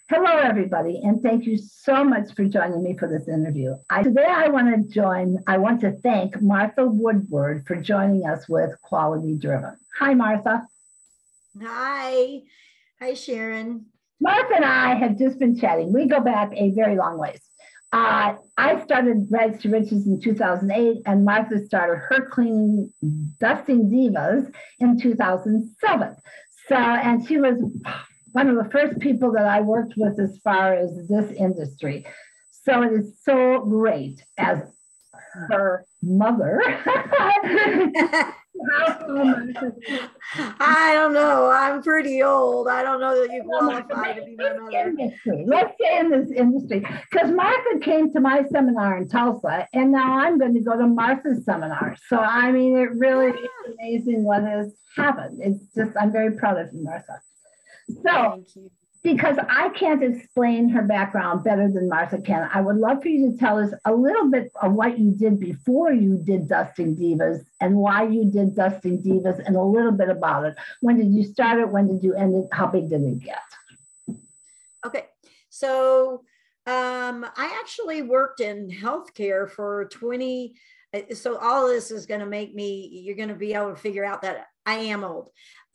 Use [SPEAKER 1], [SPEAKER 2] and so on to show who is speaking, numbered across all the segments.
[SPEAKER 1] Hello, everybody, and thank you so much for joining me for this interview. Today, I want to thank Martha Woodward for joining us with Quality Driven. Hi, Martha.
[SPEAKER 2] Hi. Hi, Sharon.
[SPEAKER 1] Martha and I have just been chatting. We go back a very long ways. I started Rags to Riches in 2008, and Martha started her cleaning Dusting Divas in 2007. And she was one of the first people that I worked with as far as this industry. So it is so great as her mother.
[SPEAKER 2] I don't know. I'm pretty old. I don't know that you qualify to be my mother.
[SPEAKER 1] Let's stay in this industry because Martha came to my seminar in Tulsa, and now I'm going to go to Martha's seminar. So, I mean, it really is amazing what has happened. It's just, I'm very proud of you, Martha. So, because I can't explain her background better than Martha can, I would love for you to tell us a little bit of what you did before you did Dusting Divas and why you did Dusting Divas and a little bit about it. When did you start it? When did you end it? How big did it get?
[SPEAKER 2] Okay. So I actually worked in healthcare for 20. So all of this is going to make me, you're going to be able to figure out that I am old.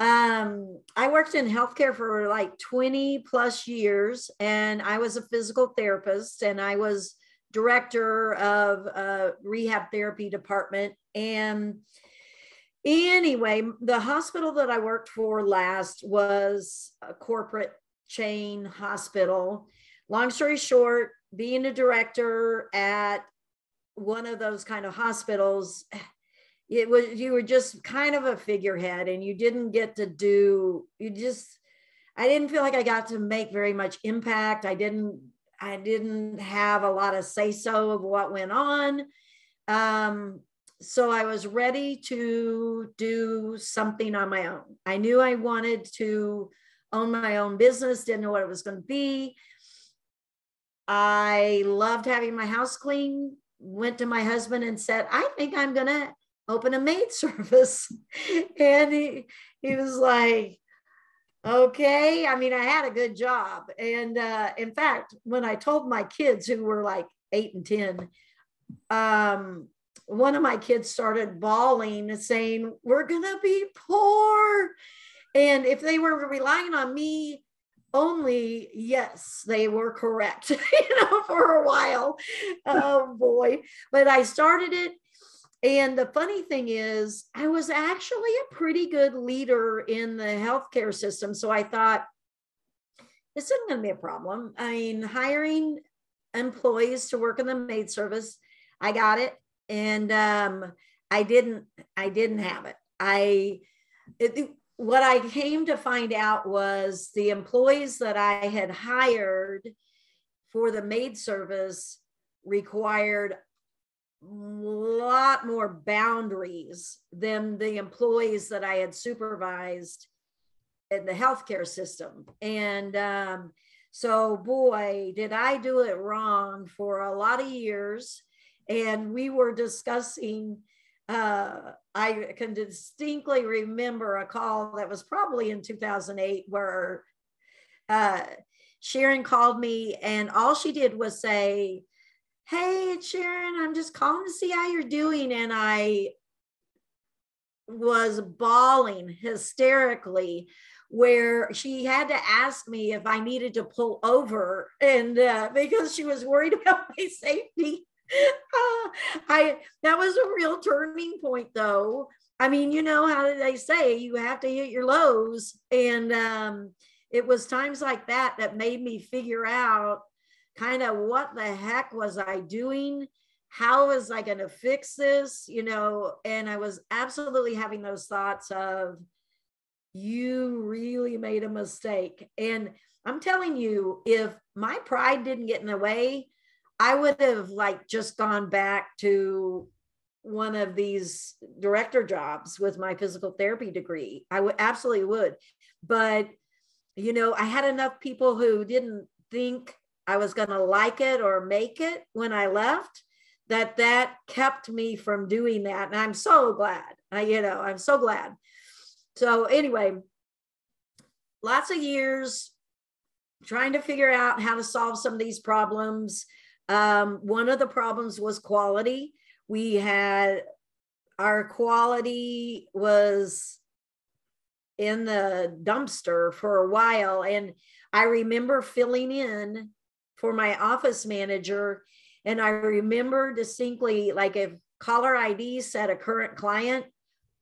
[SPEAKER 2] I worked in healthcare for like 20 plus years, and I was a physical therapist, and I was director of a rehab therapy department. And anyway, the hospital that I worked for last was a corporate chain hospital. Long story short, being a director at one of those kind of hospitals, you were just kind of a figurehead, and you didn't get to do, I didn't feel like I got to make very much impact. I didn't have a lot of say-so of what went on. So I was ready to do something on my own. I knew I wanted to own my own business, didn't know what it was going to be. I loved having my house clean, went to my husband and said, I think I'm going to open a maid service. And he was like, okay. I mean, I had a good job. And in fact, when I told my kids, who were like 8 and 10, one of my kids started bawling, saying, we're going to be poor. And if they were relying on me only, yes, they were correct, for a while. Oh boy. But I started it. And the funny thing is, I was actually a pretty good leader in the healthcare system. So I thought, this isn't going to be a problem. I mean, hiring employees to work in the maid service, I got it. And I didn't have it. What I came to find out was the employees that I had hired for the maid service required a lot more boundaries than the employees that I had supervised in the healthcare system. And so, boy, did I do it wrong for a lot of years. And we were discussing, I can distinctly remember a call that was probably in 2008 where Sharon called me, and all she did was say, hey, it's Sharon, I'm just calling to see how you're doing. And I was bawling hysterically, where she had to ask me if I needed to pull over, and because she was worried about my safety. That was a real turning point, though. I mean, you know how they say you have to hit your lows, and it was times like that that made me figure out kind of what the heck was I doing? How was I going to fix this? And I was absolutely having those thoughts of, you really made a mistake. And I'm telling you, if my pride didn't get in the way, I would have just gone back to one of these director jobs with my physical therapy degree. I would absolutely would. But, I had enough people who didn't think I was going to like it or make it when I left, that kept me from doing that. And I'm so glad, I'm so glad. So anyway, lots of years trying to figure out how to solve some of these problems. One of the problems was quality. Our quality was in the dumpster for a while. And I remember filling in for my office manager. And I remember distinctly, like if caller ID said a current client,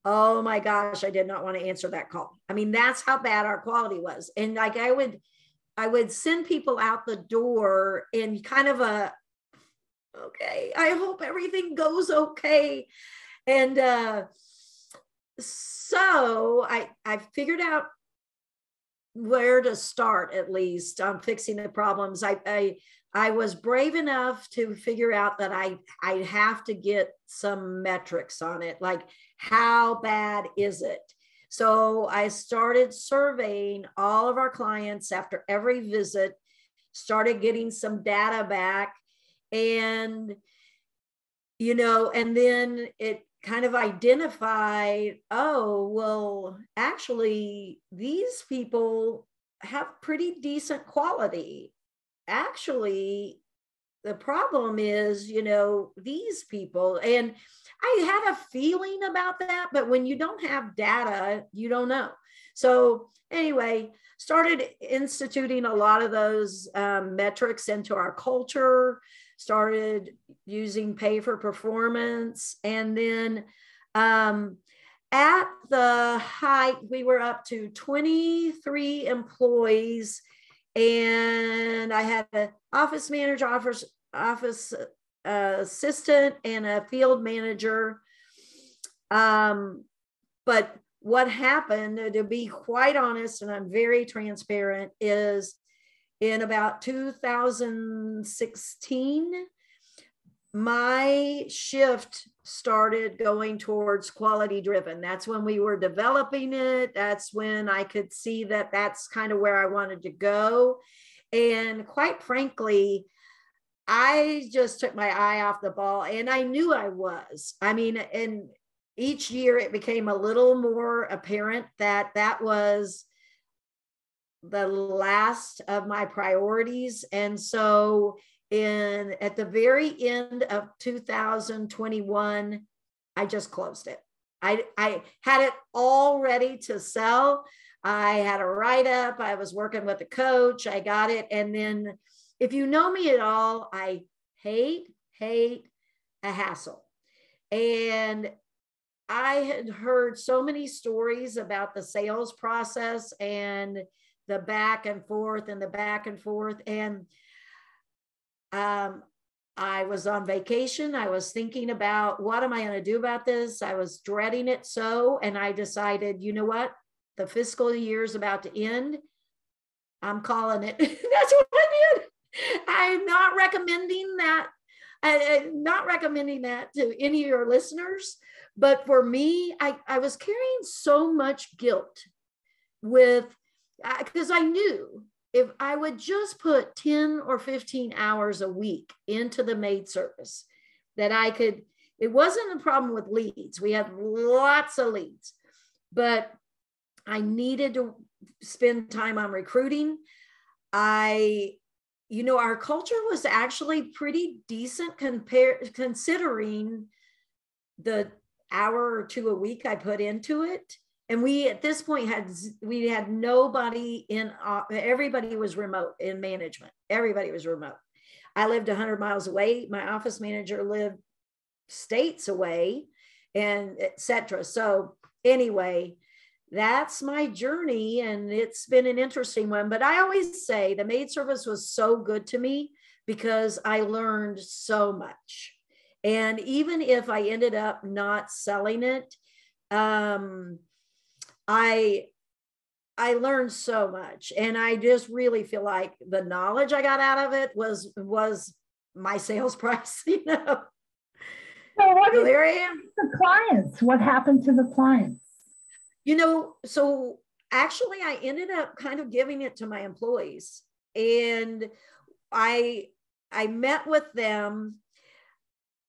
[SPEAKER 2] oh my gosh, I did not want to answer that call. I mean, that's how bad our quality was. And like I would send people out the door in kind of a, okay, I hope everything goes okay. And so I figured out where to start, at least on fixing the problems. I was brave enough to figure out that I have to get some metrics on it, like how bad is it? So I started surveying all of our clients after every visit, started getting some data back, and and then it kind of identified, oh, well, actually, these people have pretty decent quality. Actually, the problem is, these people, and I had a feeling about that, but when you don't have data, you don't know. So anyway, started instituting a lot of those metrics into our culture, started using pay for performance. And then at the height, we were up to 23 employees, and I had an office manager, office assistant, and a field manager. But what happened, to be quite honest, and I'm very transparent, is in about 2016, my shift started going towards quality driven. That's when we were developing it. That's when I could see that that's kind of where I wanted to go. And quite frankly, I just took my eye off the ball, and I knew I was. I mean, and each year it became a little more apparent that that was the last of my priorities. And so at the very end of 2021, I just closed it. I had it all ready to sell. I had a write-up. I was working with a coach. I got it. And then if you know me at all, I hate a hassle. And I had heard so many stories about the sales process and the back and forth and the back and forth. And I was on vacation. I was thinking about, what am I going to do about this? I was dreading it so, and I decided, you know what? The fiscal year is about to end. I'm calling it. That's what I did. I'm not recommending that. I'm not recommending that to any of your listeners. But for me, I was carrying so much guilt because I knew if I would just put 10 or 15 hours a week into the maid service, that I could, it wasn't a problem with leads. We had lots of leads, but I needed to spend time on recruiting. Our culture was actually pretty decent considering the hour or two a week I put into it. And we, at this point, had nobody in, everybody was remote in management. Everybody was remote. I lived 100 miles away. My office manager lived states away, and et cetera. So anyway, that's my journey, and it's been an interesting one. But I always say the maid service was so good to me because I learned so much. And even if I ended up not selling it, I learned so much, and I just really feel like the knowledge I got out of it was my sales price,
[SPEAKER 1] So there I am. The clients, what happened to the clients?
[SPEAKER 2] So actually I ended up kind of giving it to my employees, and I met with them.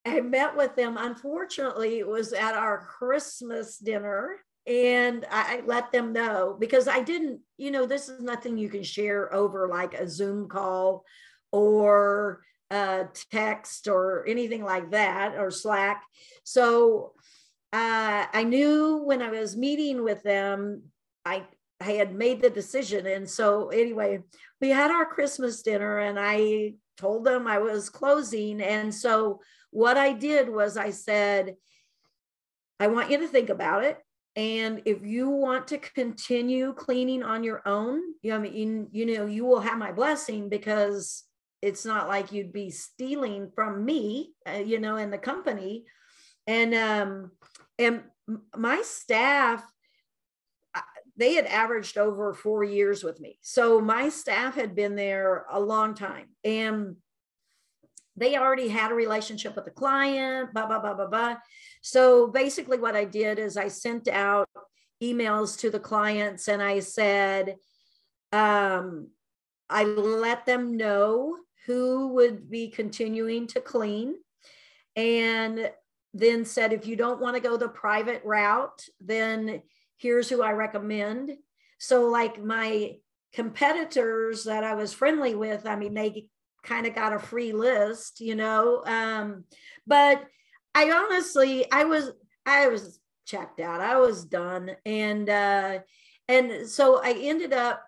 [SPEAKER 2] Unfortunately, it was at our Christmas dinner. And I let them know, because I didn't, this is nothing you can share over like a Zoom call or text or anything like that, or Slack. So I knew when I was meeting with them, I had made the decision. And so anyway, we had our Christmas dinner and I told them I was closing. And so what I did was I said, I want you to think about it. And if you want to continue cleaning on your own, you will have my blessing, because it's not like you'd be stealing from me, in the company. And my staff, they had averaged over 4 years with me. So my staff had been there a long time, and they already had a relationship with the client, blah, blah, blah, blah, blah. So basically what I did is I sent out emails to the clients and I said, I let them know who would be continuing to clean, and then said, if you don't want to go the private route, then here's who I recommend. So like my competitors that I was friendly with, I mean, they kind of got a free list, but I honestly, I was checked out. I was done. And so I ended up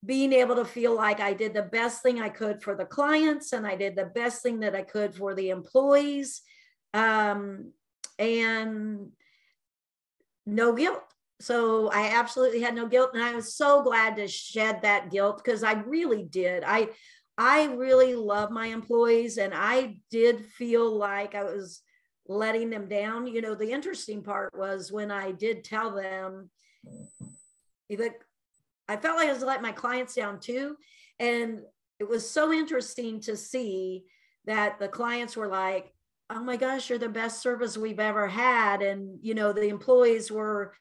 [SPEAKER 2] being able to feel like I did the best thing I could for the clients, and I did the best thing that I could for the employees, and no guilt. So I absolutely had no guilt. And I was so glad to shed that guilt, because I really did. I really love my employees, and I did feel like I was letting them down. The interesting part was when I did tell them, I felt like I was letting my clients down too. And it was so interesting to see that the clients were like, oh my gosh, you're the best service we've ever had. And, the employees were,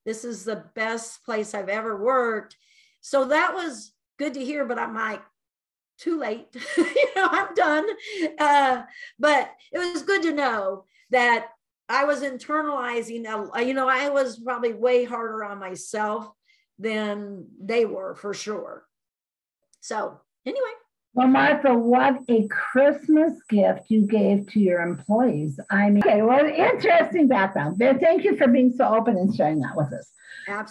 [SPEAKER 2] this is the best place I've ever worked. So that was good to hear, but I'm like, too late, I'm done. But it was good to know that I was internalizing, I was probably way harder on myself than they were, for sure. So anyway.
[SPEAKER 1] Well, Martha, what a Christmas gift you gave to your employees. I mean, okay, well, interesting background. Thank you for being so open and sharing that with us.
[SPEAKER 2] Absolutely.